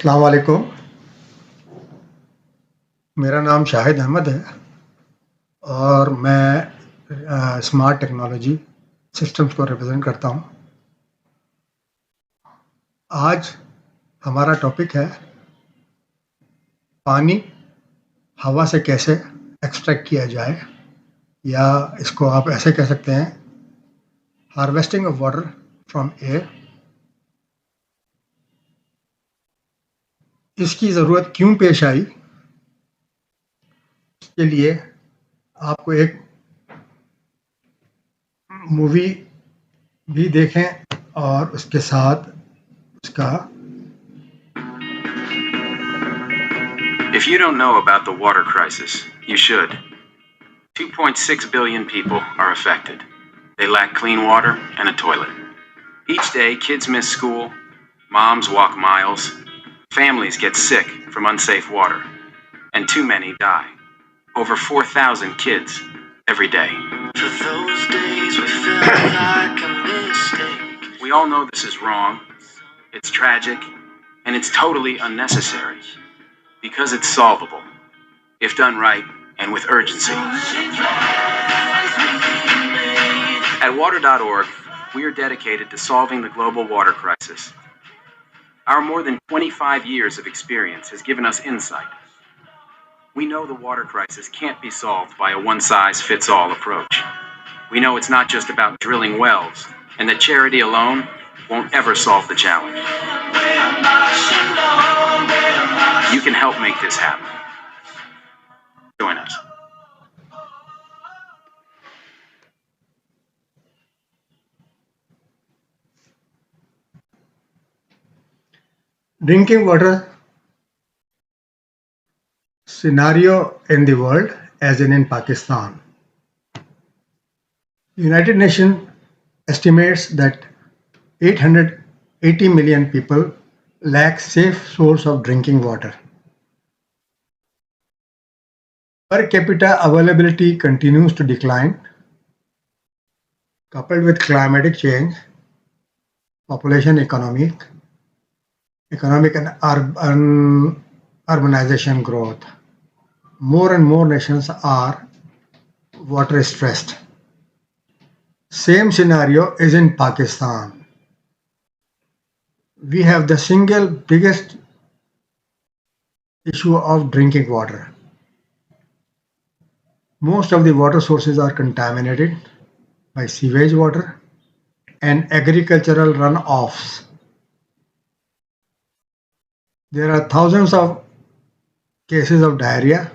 अस्सलाम वालेकुम। मेरा नाम शाहिद अहमद है और मैं स्मार्ट टेक्नोलॉजी सिस्टम्स को रिप्रेजेंट करता हूँ। आज हमारा टॉपिक है पानी हवा से कैसे एक्सट्रैक्ट किया जाए, या इसको आप ऐसे कह सकते हैं harvesting of water from air. इसकी ज़रूरत क्यों पेश आई, इसके लिए आपको एक मूवी भी देखें और उसके साथ उसका If you don't know about the water crisis, you should. 2.6 billion people are affected. They lack clean water and a toilet. Each day, kids miss school, moms walk miles, families get sick from unsafe water, and too many die. Over 4,000 kids every day. For those days we felt like a mistake. We all know this is wrong, it's tragic, and it's totally unnecessary. Because it's solvable, if done right and with urgency. At water.org, we are dedicated to solving the global water crisis. Our more than 25 years of experience has given us insight. We know the water crisis can't be solved by a one-size-fits-all approach. We know it's not just about drilling wells, and that charity alone won't ever solve the challenge. You can help make this happen. Join us. drinking water scenario in the world, as in Pakistan. United Nations estimates that 880 million people lack safe source of drinking water. Per capita availability continues to decline, coupled with climatic change, population economic and urbanization growth. More and more nations are water stressed. Same scenario is in Pakistan. We have the single biggest issue of drinking water. Most of the water sources are contaminated by sewage water and agricultural runoffs. There are thousands of cases of diarrhea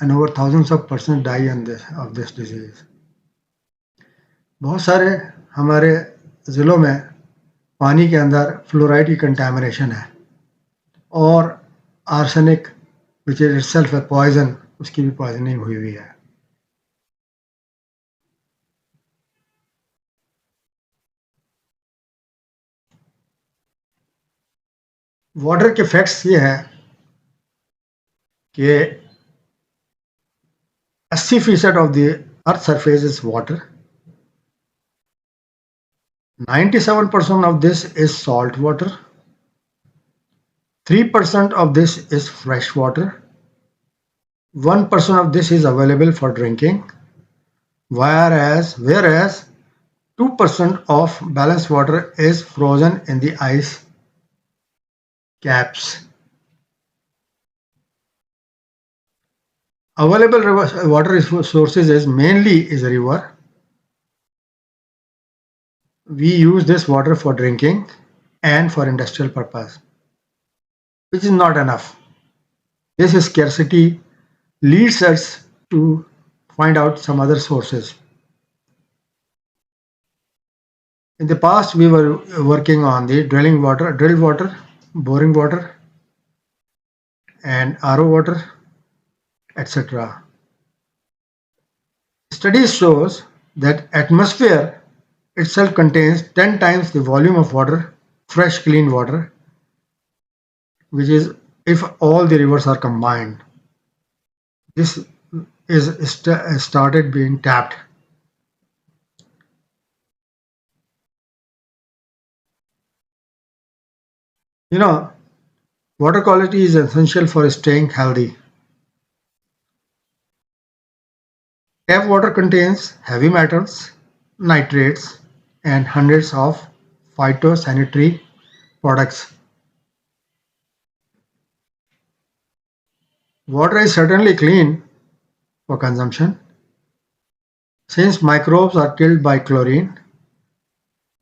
and over thousands of persons die of this disease. बहुत सारे हमारे ज़िलों में पानी के अंदर fluoride की contamination है और arsenic which is itself a poison, उसकी भी पॉइजनिंग हुई है. वाटर के फैक्ट्स ये है कि 80% of the earth surface is water. 97% of this is salt water. 3% of this is fresh water. 1% of this is available for drinking, whereas 2% of balanced water is frozen in the ice caps. Available water sources is mainly a river. We use this water for drinking and for industrial purpose, which is not enough. This scarcity leads us to find out some other sources. In the past, we were working on the drilled water, boring water, and RO water, etc. Studies shows that atmosphere itself contains 10 times the volume of water, fresh clean water, which is if all the rivers are combined. This is started being tapped. You know, Water quality is essential for staying healthy. Tap water contains heavy metals, nitrates, and hundreds of phytosanitary products. Water is certainly clean for consumption since microbes are killed by chlorine,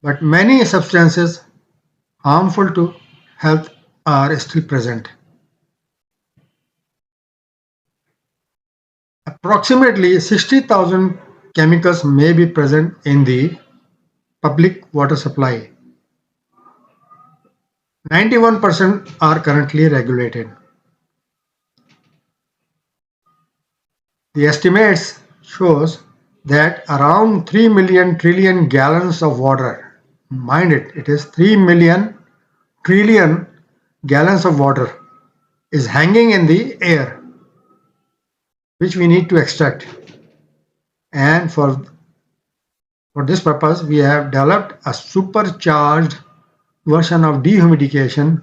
but many substances harmful to health are still present. Approximately 60,000 chemicals may be present in the public water supply. 91% are currently regulated. The estimates shows that around 3 million trillion gallons of water, mind it, it is 3 million trillion gallons of water is hanging in the air, which we need to extract. And for this purpose, we have developed a supercharged version of dehumidification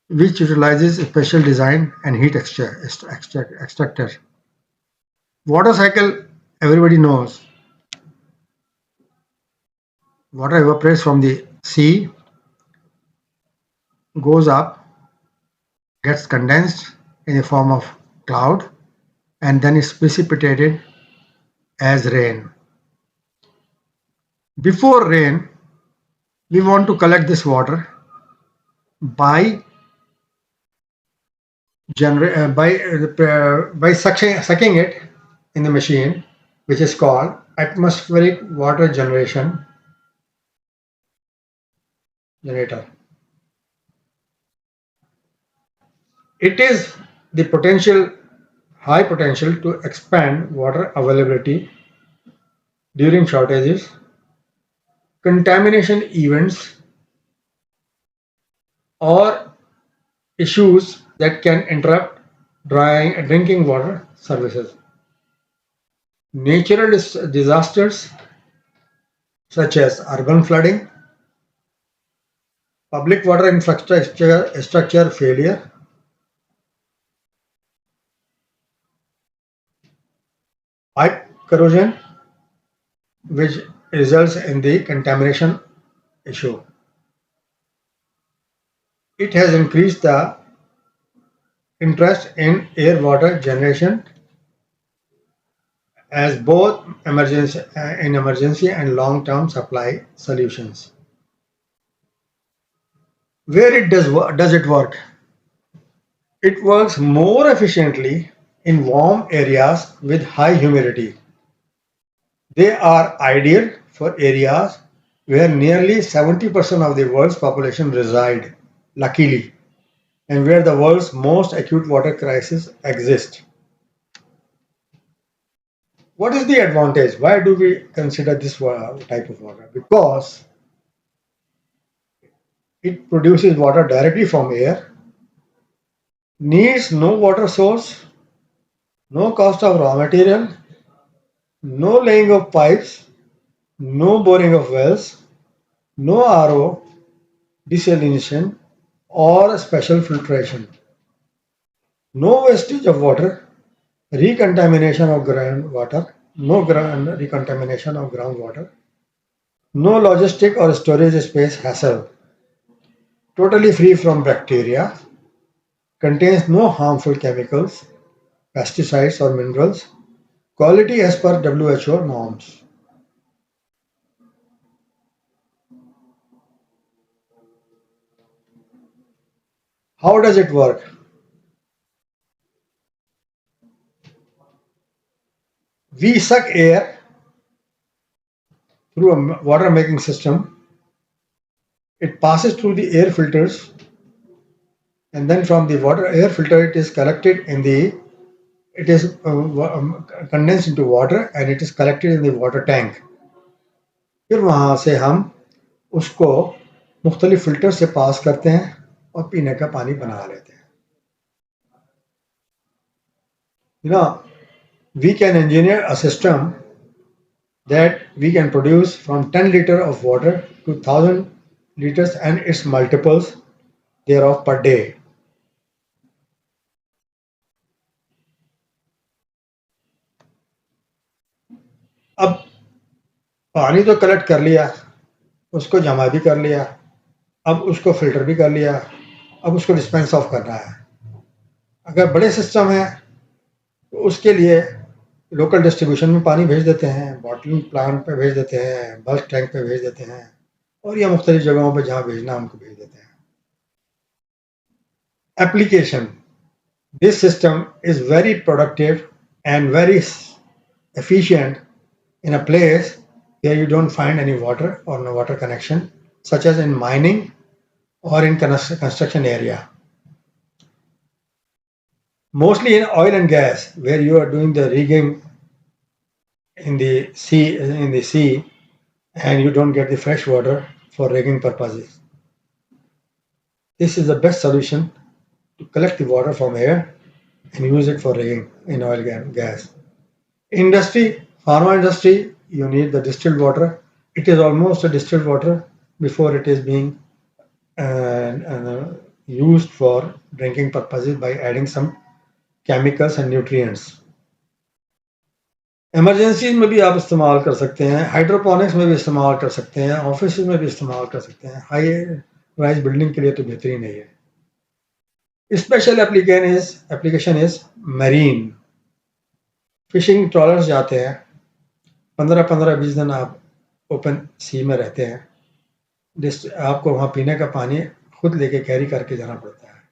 which utilizes special design and heat extractor. Water cycle, everybody knows. Water evaporates from the sea, goes up, gets condensed in the form of cloud, and then is precipitated as rain. Before rain, we want to collect this water by sucking it in the machine, which is called atmospheric water generator. It is the high potential to expand water availability during shortages, contamination events, or issues that can interrupt drinking water services. Natural disasters such as urban flooding, public water infrastructure failure, pipe corrosion, which results in the contamination issue. It has increased the interest in air water generation as both emergency and long-term supply solutions. Where does it work? It works more efficiently in warm areas with high humidity. They are ideal for areas where nearly 70% of the world's population reside, luckily, and where the world's most acute water crisis exists. What is the advantage? Why do we consider this type of water? Because it produces water directly from air, needs no water source, no cost of raw material, no laying of pipes, no boring of wells, no RO, desalination, or special filtration, no wastage of water, recontamination of groundwater, no recontamination of groundwater, no logistic or storage space hassle, totally free from bacteria, contains no harmful chemicals, pesticides or minerals, quality as per WHO norms. How does it work? We suck air through a water making system. It passes through the air filters, and then from the water air filter it is collected in the it is condensed into water and it is collected in the water tank. फिर वहाँ से हम उसको मुख्तलिफ filter से पास करते हैं और पीने का पानी बना लेते हैं. You know, we can engineer a system that we can produce from 10 liter of water to 1000 liters and its multiples thereof per day. अब पानी तो कलेक्ट कर लिया, उसको जमा भी कर लिया, अब उसको फिल्टर भी कर लिया, अब उसको डिस्पेंस ऑफ करना है। अगर बड़े सिस्टम है तो उसके लिए लोकल डिस्ट्रीब्यूशन में पानी भेज देते हैं, बॉटलिंग प्लांट पे भेज देते हैं, बल्क टैंक पे भेज देते हैं, और या मुख्तलिफ जगहों पे जहाँ भेजना उनको भेज देते हैं। Application: this system is very productive and very efficient in a place where you don't find any water or no water connection, such as in mining or in construction area. Mostly in oil and gas, where you are doing the rigging in the sea, and you don't get the fresh water for rigging purposes. This is the best solution to collect the water from air and use it for rigging in oil and gas. Industry, pharma industry, you need the distilled water. It is almost a distilled water before it is being used for drinking purposes by adding some chemicals and nutrients. Emergency में भी आप इस्तेमाल कर सकते हैं, hydroponics में भी इस्तेमाल कर सकते हैं, ऑफिस में भी इस्तेमाल कर सकते हैं, हाई राइज बिल्डिंग के लिए तो बेहतरीन है ये। Special application is marine. Fishing trollers जाते हैं, 15-20 दिन आप ओपन सी में रहते हैं, आपको वहाँ पीने का पानी खुद लेके कैरी करके जाना पड़ता है।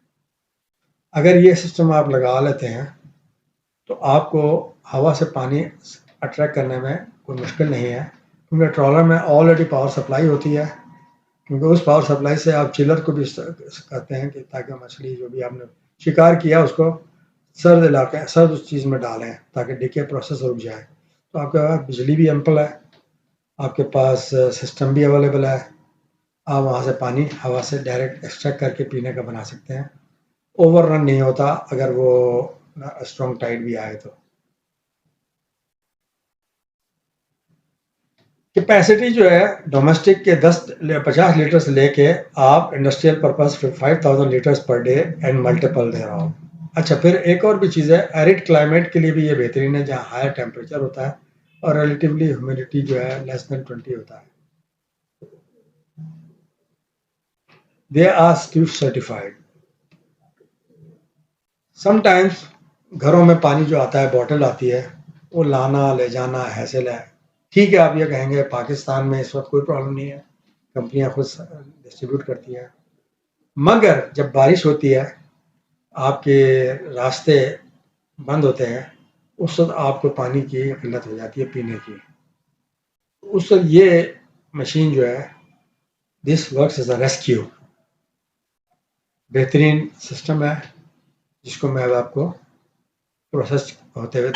अगर ये सिस्टम आप लगा लेते हैं तो आपको हवा से पानी अट्रैक्ट करने में कोई मुश्किल नहीं है, क्योंकि ट्रॉलर में ऑलरेडी पावर सप्लाई होती है, क्योंकि उस पावर सप्लाई से आप चिलर को भी करते हैं कि ताकि मछली जो भी आपने शिकार किया उसको सर्द इलाके सर्द उस चीज़ में डालें ताकि डिके प्रोसेस रुक जाए। तो आपके पास बिजली भी एम्पल है, आपके पास सिस्टम भी अवेलेबल है, आप वहाँ से पानी हवा से डायरेक्ट एक्सट्रैक्ट करके पीने का बना सकते हैं। ओवर रन नहीं होता अगर वो स्ट्रॉन्ग टाइड भी आए तो। कैपेसिटी जो है डोमेस्टिक के 50 लीटर से लेके आप industrial purpose 5000 litres per day and multiple दे रहा हूँ। अच्छा, फिर एक और भी चीज़ है, एरिड क्लाइमेट के लिए भी ये बेहतरीन है, जहाँ हायर टेम्परेचर होता है और रिलेटिवली ह्यूमिडिटी जो है लेस देन 20 होता है। They are Steve certified. Sometimes घरों में पानी जो आता है, बॉटल आती है, वो लाना ले जाना हैसल है। ठीक है, आप ये कहेंगे पाकिस्तान में इस वक्त कोई प्रॉब्लम नहीं है, कंपनियां खुद डिस्ट्रीब्यूट करती हैं, मगर जब बारिश होती है, आपके रास्ते बंद होते हैं, उस वक्त आपको पानी की किल्लत हो जाती है पीने की। उस वक्त ये मशीन जो है, this works as a rescue, बेहतरीन सिस्टम है जिसको मैं अब आपको प्रोसेस होते हुए